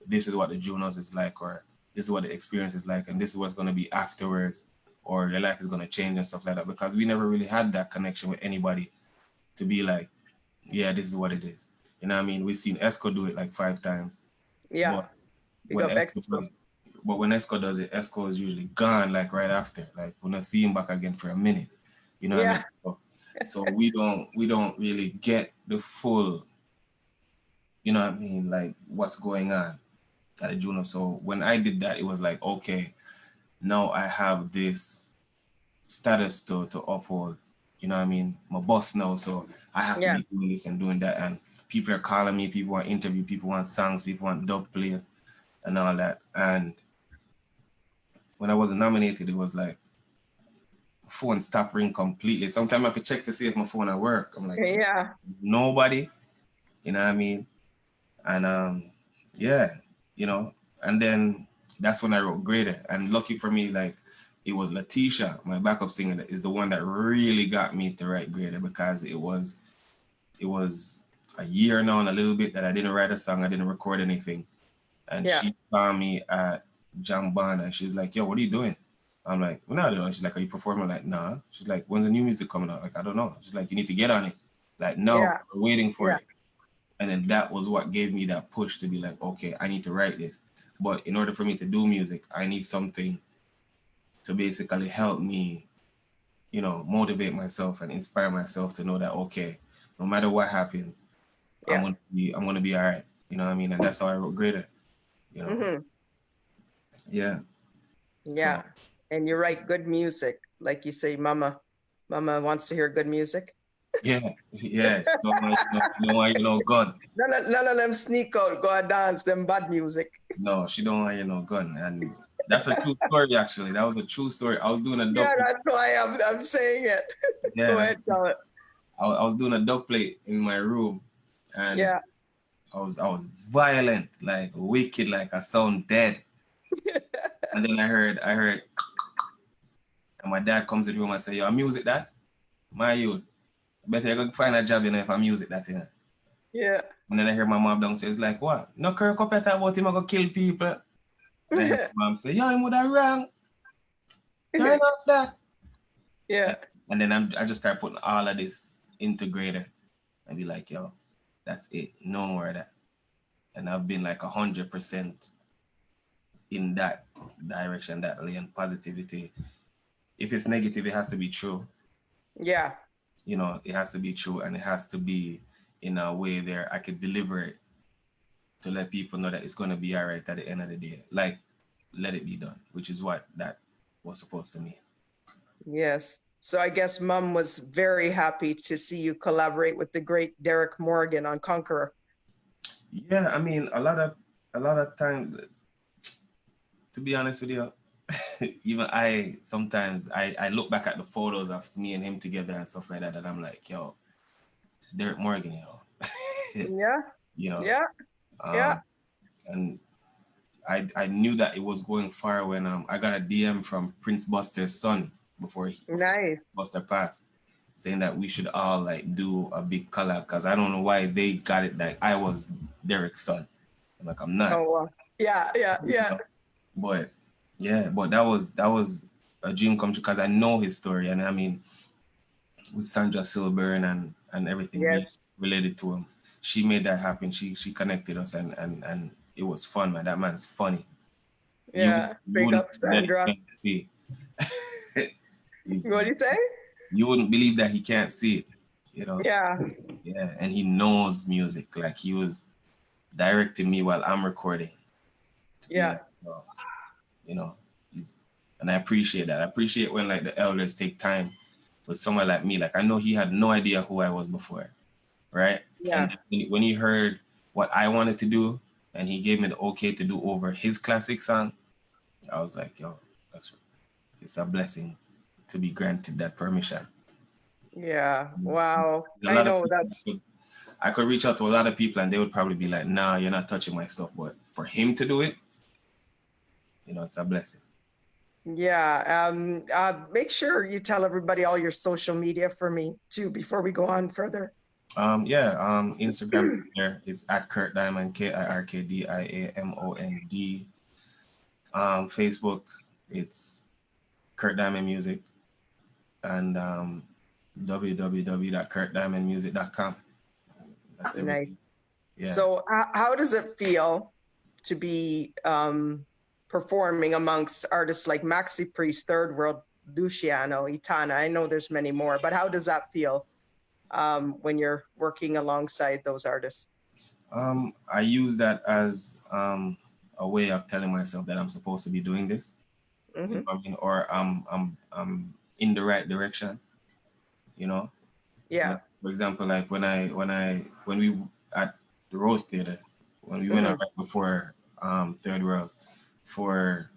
this is what the Junos is like, or this is what the experience is like, and this is what's going to be afterwards, or your life is going to change and stuff like that. Because we never really had that connection with anybody to be like, yeah, this is what it is. You know what I mean? We've seen Esco do it like 5 times, Yeah, but big when up Esco Expo. does it, but when Esco does it, Esco is usually gone like right after. Like we're not see him back again for a minute. You know what I Yeah, mean? So we don't really get the full, you know what I mean, like what's going on at the Juno. So when I did that, it was like, okay, now I have this status to uphold. You know what I mean? I'm a boss now, so I have to yeah, be doing this and doing that. And people are calling me, people want interview, people want songs, people want dub play and all that. And when I wasn't nominated, it was like phone stopped ringing completely. Sometimes I could check to see if my phone at work. I'm like, yeah, nobody, you know what I mean? And yeah, you know, and then that's when I wrote Greater. And lucky for me, like it was Letitia, my backup singer, that is the one that really got me to write Greater because it was a year now and a little bit that I didn't write a song, I didn't record anything. And yeah, she saw me at Jamban and she's like, yo, what are you doing? I'm like, well, no, I don't know. She's like, are you performing? I'm like, nah. She's like, when's the new music coming out? Like, I don't know. She's like, you need to get on it. Like, no, yeah, we're waiting for yeah, it. And then that was what gave me that push to be like, okay, I need to write this. But in order for me to do music, I need something to basically help me, motivate myself and inspire myself to know that okay, no matter what happens, I'm yeah. gonna be I'm gonna be all right. You know what I mean? And that's how I wrote Greater. You know, Hmm. yeah. Yeah. So And you write good music, like you say, Mama wants to hear good music. yeah, yeah. She don't want gun. None of them sneak out, go and dance, them bad music. No, she don't want gun. And that's a true story actually. That was a true story. I was doing a dub. Yeah, that's why I'm saying it. Go Yeah, ahead, tell it. I was doing a dub plate in my room, and Yeah. I was violent, like wicked, like I sound dead. And then I heard, and my dad comes to the room and say, "Yo, music that? My youth, better you go find a job, if I music that, Yeah. And then I hear my mom downstairs like, what? No Kirk up at about him, I go kill people. And I hear my mom say, yo, him would have wrong. Turn off that. Yeah. And then I just start putting all of this integrator and be like, yo, that's it. No more of that. And I've been like 100% in that direction, that lane, positivity. If it's negative, it has to be true. Yeah. It has to be true, and it has to be in a way there I could deliver it to let people know that it's going to be all right at the end of the day. Like, let it be done, which is what that was supposed to mean. Yes. So I guess Mom was very happy to see you collaborate with the great Derek Morgan on Conqueror. Yeah, I mean, a lot of times, to be honest with you, even I sometimes I look back at the photos of me and him together and stuff like that, and I'm like, yo, it's Derek Morgan, Yeah, you know. yeah, yeah. Um, and I knew that it was going far when I got a DM from Prince Buster's son before Nice. Buster passed, saying that we should all like do a big collab because I don't know why they got it that I was Derek's son. I'm like, I'm not. Oh, yeah, yeah, You yeah. know? But yeah, but that was a dream come true because I know his story, and I mean with Sandra Silburn and everything being Yes. related to him, she made that happen. She connected us, and it was fun, man. That man's funny. You Yeah. you Big wouldn't up, believe that he Sandra. can't see. What do you say? You wouldn't believe that he can't see it. Yeah, Yeah, and he knows music. Like he was directing me while I'm recording to be yeah, like, oh, you know, he's, and I appreciate that. I appreciate when like the elders take time with someone like me. Like I know he had no idea who I was before, right? yeah, And when he heard what I wanted to do, and he gave me the okay to do over his classic song, I was like, yo, that's it's a blessing to be granted that permission. yeah. Wow. A I lot of know people, that's, I could reach out to a lot of people and they would probably be like, nah, you're not touching my stuff. But for him to do it, it's a blessing. yeah. Make sure you tell everybody all your social media for me too before we go on further. Yeah, Instagram there it's at Kirk Diamond, KirkDiamond. Facebook, it's Kirk Diamond Music, and www.kirkdiamondmusic.com. That's Nice. everything. Yeah. So, how does it feel to be performing amongst artists like Maxi Priest, Third World, Luciano, Itana? I know there's many more, but how does that feel when you're working alongside those artists? I use that as a way of telling myself that I'm supposed to be doing this. You know Hmm. what I mean? Or I'm in the right direction. You know. So, Yeah. like, for example, like when we at the Rose Theater, when we went out Hmm. right before Third World, for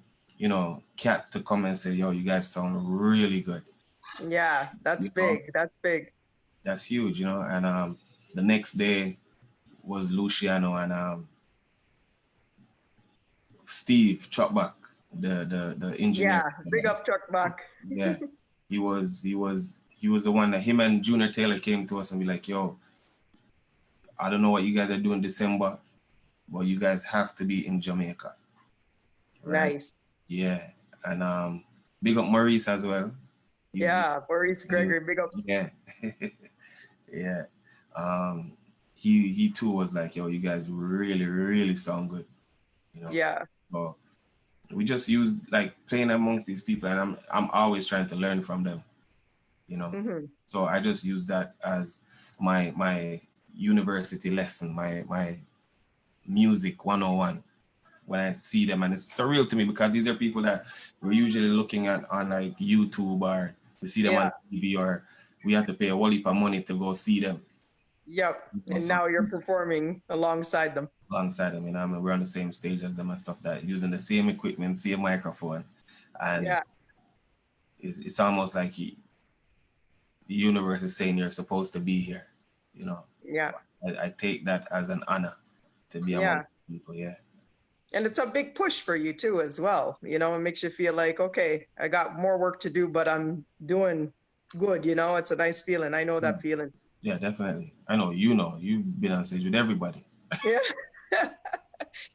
Cat to come and say, "Yo, you guys sound really good." Yeah, that's You know, big. That's big. that's huge. And the next day was Luciano and Steve Chopback, the engineer. Yeah, big up Chuck Buck. Yeah, he was the one that him and Junior Taylor came to us and be like, "Yo, I don't know what you guys are doing December, but you guys have to be in Jamaica, right?" Nice. Yeah, and big up Maurice as well. He's Yeah, Maurice he, Gregory, big up. yeah, yeah. Um, he too was like, "Yo, you guys really really sound good," you know. Yeah. So we just use like playing amongst these people, and I'm always trying to learn from them, you know. Hmm. So I just use that as my university lesson, my music 101 when I see them, and it's surreal to me because these are people that we're usually looking at on like YouTube, or we see them Yeah. on TV, or we have to pay a whole heap of money to go see them. Yep. And So now you're performing alongside them. alongside them, I mean, we're on the same stage as them and stuff, that using the same equipment, same microphone, and Yeah. it's almost like the universe is saying you're supposed to be here. Yeah. So I take that as an honor to be among Yeah. people. Yeah. And it's a big push for you too, as well. It makes you feel like, okay, I got more work to do, but I'm doing good. It's a nice feeling. I know that feeling. Yeah, definitely. I know you've been on stage with everybody. Yeah.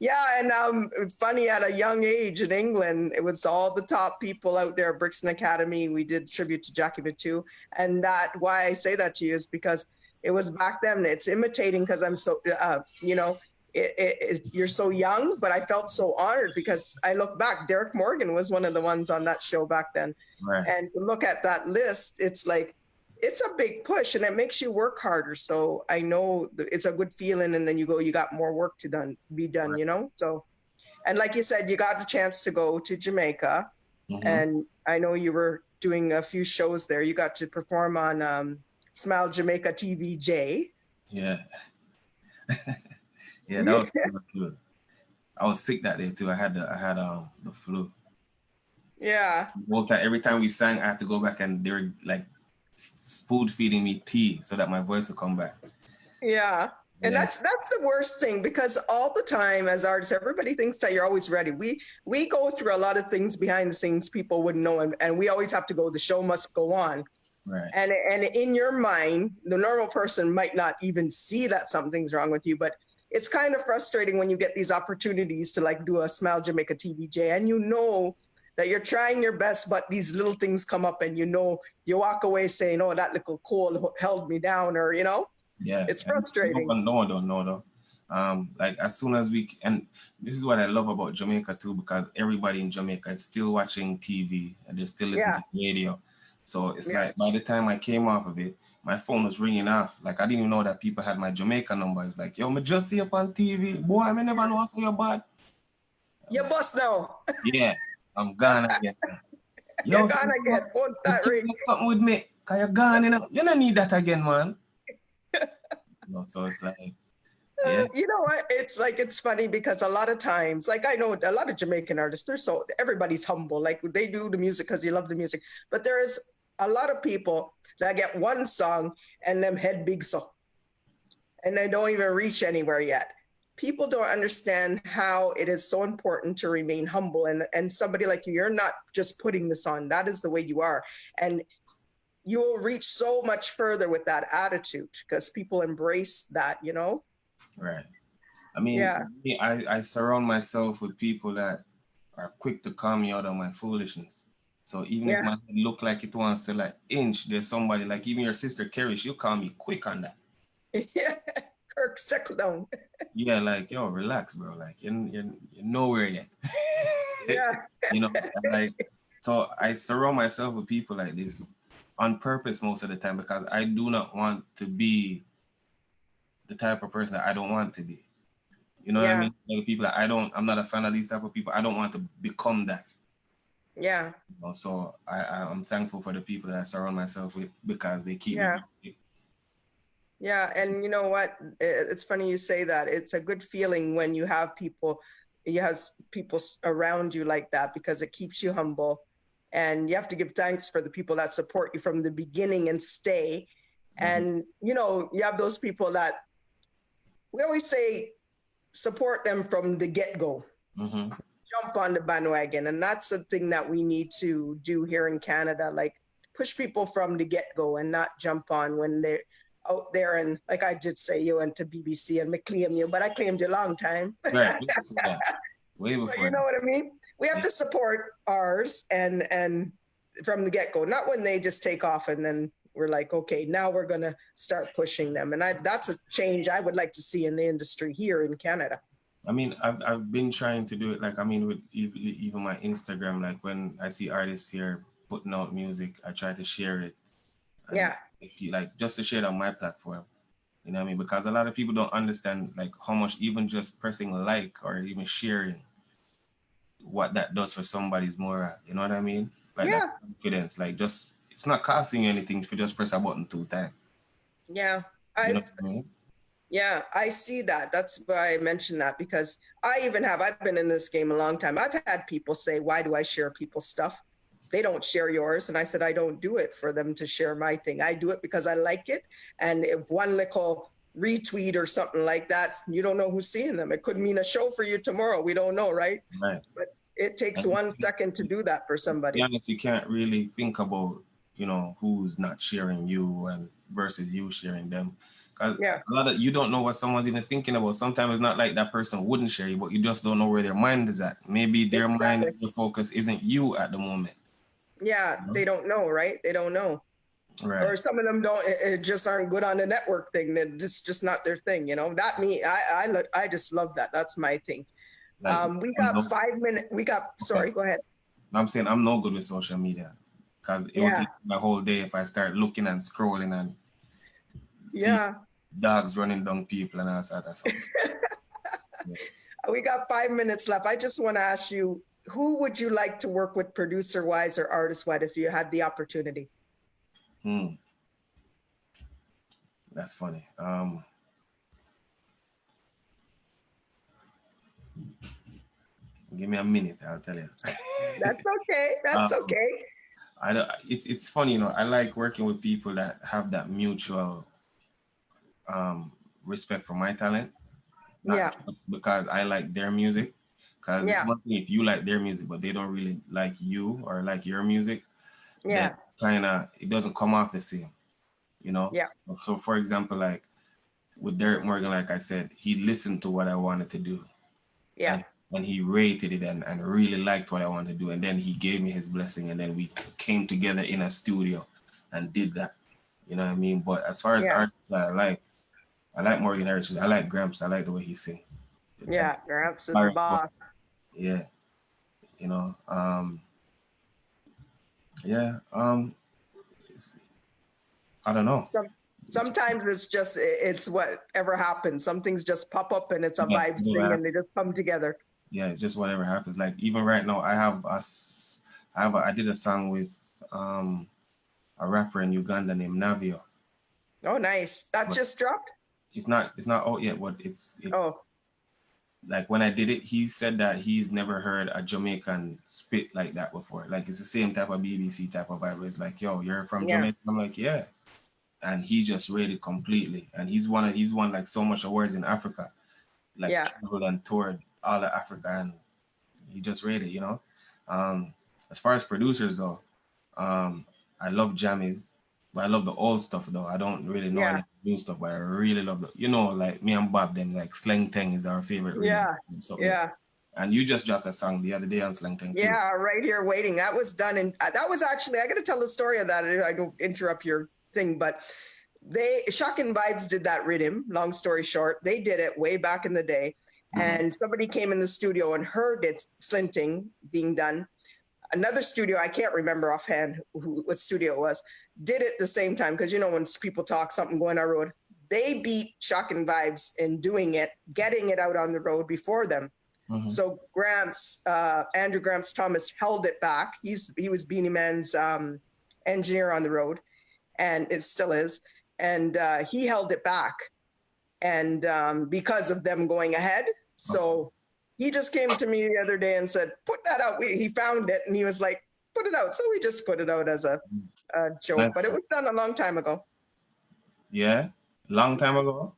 Yeah. And funny, at a young age in England, it was all the top people out there, Brixton Academy. We did tribute to Jackie Matu. And why I say that to you is because it was back then. It's imitating because I'm so, you're so young, but I felt so honored because I look back, Derek Morgan was one of the ones on that show back then. Right. And to look at that list, it's like, it's a big push and it makes you work harder. So I know it's a good feeling. And then you got more work to be done, Right. So, and like you said, you got the chance to go to Jamaica. Mm-hmm. And I know you were doing a few shows there. You got to perform on Smile Jamaica TVJ. Yeah. Yeah, that was good. I was sick that day too. I had the flu. Yeah. Both every time we sang, I had to go back and they were like spoon feeding me tea so that my voice would come back. Yeah. And Yeah. that's the worst thing, because all the time as artists, everybody thinks that you're always ready. We go through a lot of things behind the scenes people wouldn't know, and we always have to go. The show must go on. Right. And in your mind, the normal person might not even see that something's wrong with you, but it's kind of frustrating when you get these opportunities to like do a Smile Jamaica TVJ, and you know that you're trying your best, but these little things come up, and you know you walk away saying, "Oh, that little cold held me down," or you know. Yeah, It's frustrating. No one don't know though. Like as soon as and this is what I love about Jamaica too, because everybody in Jamaica is still watching TV and they're still listening to the radio. So it's like by the time I came off of it, my phone was ringing off. Like I didn't even know that people had my Jamaica number. It's like, yo, me just see up on TV. Boy, I may never know for your bad. You bust now. Yeah, I'm gone again. Yo, You're gone again. Won't that ring? Something with me. Cause you're gone, you know. You don't need that again, man. No, so it's like, yeah. You know what? It's funny because a lot of times, like I know a lot of Jamaican artists, everybody's humble. Like they do the music because you love the music. But there is a lot of people that get one song and them head big so. And they don't even reach anywhere yet. People don't understand how it is so important to remain humble. And somebody like you, you're not just putting this on. That is the way you are. And you will reach so much further with that attitude because people embrace that, you know? Right. I mean, I surround myself with people that are quick to call me out on my foolishness. So even if my head look like it wants to like inch, there's somebody like even your sister Kerry, she'll call me quick on that. Yeah, Kirk, settle down. Yeah, like yo, relax, bro. Like you're nowhere yet. Yeah. You know, like so I surround myself with people like this on purpose most of the time because I do not want to be the type of person that I don't want to be. You know what I mean? Like people that I'm not a fan of these type of people. I don't want to become that. Yeah. You know, so I'm thankful for the people that I surround myself with because they keep me. Yeah, and you know what? It's funny you say that. It's a good feeling when you have people around you like that because it keeps you humble. And you have to give thanks for the people that support you from the beginning and stay. And, you know, you have those people that we always say support them from the get-go. Jump on the bandwagon. And that's the thing that we need to do here in Canada, like push people from the get-go and not jump on when they're out there. And like I did say, you went to BBC and me claim you, but I claimed you a long time. Right. Way before. You know what I mean? We have to support ours and from the get-go, not when they just take off and then we're like, okay, now we're going to start pushing them. And that's a change I would like to see in the industry here in Canada. I mean, I've been trying to do it. Like, I mean, with even my Instagram, like when I see artists here putting out music, I try to share it. If you like, just to share it on my platform, you know what I mean? Because a lot of people don't understand like how much even just pressing like or even sharing what that does for somebody's moral. You know what I mean? Like that confidence. Like just it's not costing you anything if you just press a button 2 times. Yeah. You know what I mean? Yeah, I see that. That's why I mentioned that because I've been in this game a long time. I've had people say, why do I share people's stuff? They don't share yours. And I said, I don't do it for them to share my thing. I do it because I like it. And if one little retweet or something like that, you don't know who's seeing them. It could mean a show for you tomorrow. We don't know, right? Right. But it takes 1 second to do that for somebody. Yeah, you can't really think about, you know, who's not sharing you and versus you sharing them. Because a lot of you don't know what someone's even thinking about. Sometimes it's not like that person wouldn't share you, but you just don't know where their mind is at. Maybe their mind, their focus isn't you at the moment. Yeah, they don't know, right? They don't know. Right. Or some of them just aren't good on the network thing. That it's just not their thing, you know. I just love that. That's my thing. Like, we got 5 minutes. Sorry, go ahead. I'm saying I'm no good with social media because it will take my whole day if I start looking and scrolling and see dogs running down people and all that stuff. We got 5 minutes left. I just want to ask you, who would you like to work with producer-wise or artist-wise if you had the opportunity? That's funny. Give me a minute, I'll tell you. That's okay. That's okay. I don't, it's funny, you know, I like working with people that have that mutual respect for my talent. Not just because I like their music. Because it's one thing if you like their music, but they don't really like you or like your music, then kind of, it doesn't come off the same, you know? Yeah. So for example, like with Derek Morgan, like I said, he listened to what I wanted to do. Yeah. And he rated it and really liked what I wanted to do. And then he gave me his blessing. And then we came together in a studio and did that. You know what I mean? But as far as artists I like Morgan Heritage. I like Gramps. I like the way he sings. Yeah, Gramps is a boss. Yeah. You know, I don't know. Sometimes it's whatever happens. Some things just pop up and it's a vibe thing and they just come together. Yeah, it's just whatever happens. Like even right now, I did a song with a rapper in Uganda named Navio. Oh, nice. That just dropped? It's not out yet, but it's like when I did it, he said that he's never heard a Jamaican spit like that before. Like it's the same type of BBC type of vibe. It's like, yo, you're from Jamaica? I'm like, yeah. And he just rated completely. And he's won like so much awards in Africa. Like traveled and toured all of Africa and he just rated, you know. As far as producers though, I love jammies, but I love the old stuff though. I don't really know any new stuff, but I really love the, you know, like me and Bob then like Slang Tang is our favorite. And you just dropped a song the other day on Slang Tang too. Yeah, right here waiting. That was done and that was actually, I got to tell the story of that. I don't interrupt your thing, but Shocking Vibes did that rhythm, long story short. They did it way back in the day. And somebody came in the studio and heard it slinting being done. Another studio, I can't remember offhand what studio it was, did it the same time. Because, you know, when people talk something going on the road, they beat Shocking Vibes in doing it, getting it out on the road before them. So Andrew Gramps Thomas held it back. He was Beanie Man's engineer on the road, and it still is. And he held it back. And because of them going ahead. So he just came to me the other day and said, put that out. He found it and he was like, put it out. So we just put it out as a joke, but it was done a long time ago. Yeah, long time ago?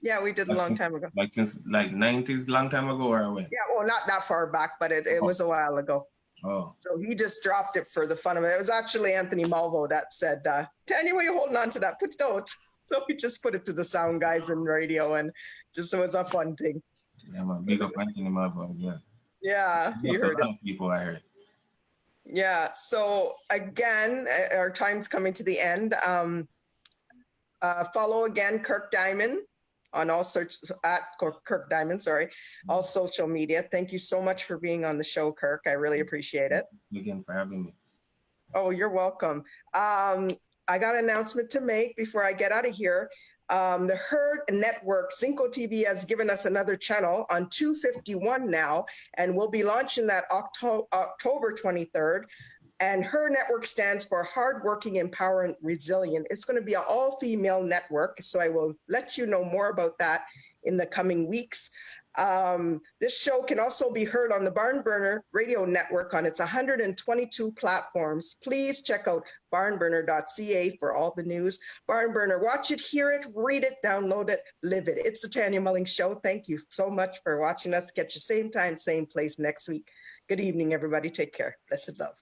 Yeah, we did a long time ago. Like since like 90s, long time ago or when? Yeah, well, not that far back, but it was a while ago. Oh. So he just dropped it for the fun of it. It was actually Anthony Malvo that said, Tanya, why are you holding on to that? Put it out. So we just put it to the sound guys in radio and just it was a fun thing. Yeah, man. Big up Anthony Malvo as well. Yeah, you heard it. People I heard. Yeah, so again, our time's coming to the end. Follow again Kirk Diamond on all search at Kirk Diamond, sorry, all social media. Thank you so much for being on the show, Kirk. I really appreciate it. Thank you again for having me. Oh, you're welcome. I got an announcement to make before I get out of here. The Herd Network, Zingo TV, has given us another channel on 251 now, and we'll be launching that October 23rd. And Her Network stands for Hardworking, Empowerment, Resilient. It's going to be an all-female network, so I will let you know more about that in the coming weeks. This show can also be heard on the BarnBurner radio network on its 122 platforms. Please check out barnburner.ca for all the news. BarnBurner, watch it, hear it, read it, download it, live it. It's the Tanya Mullings Show. Thank you so much for watching us. Catch you same time, same place next week. Good evening, everybody. Take care. Blessed love.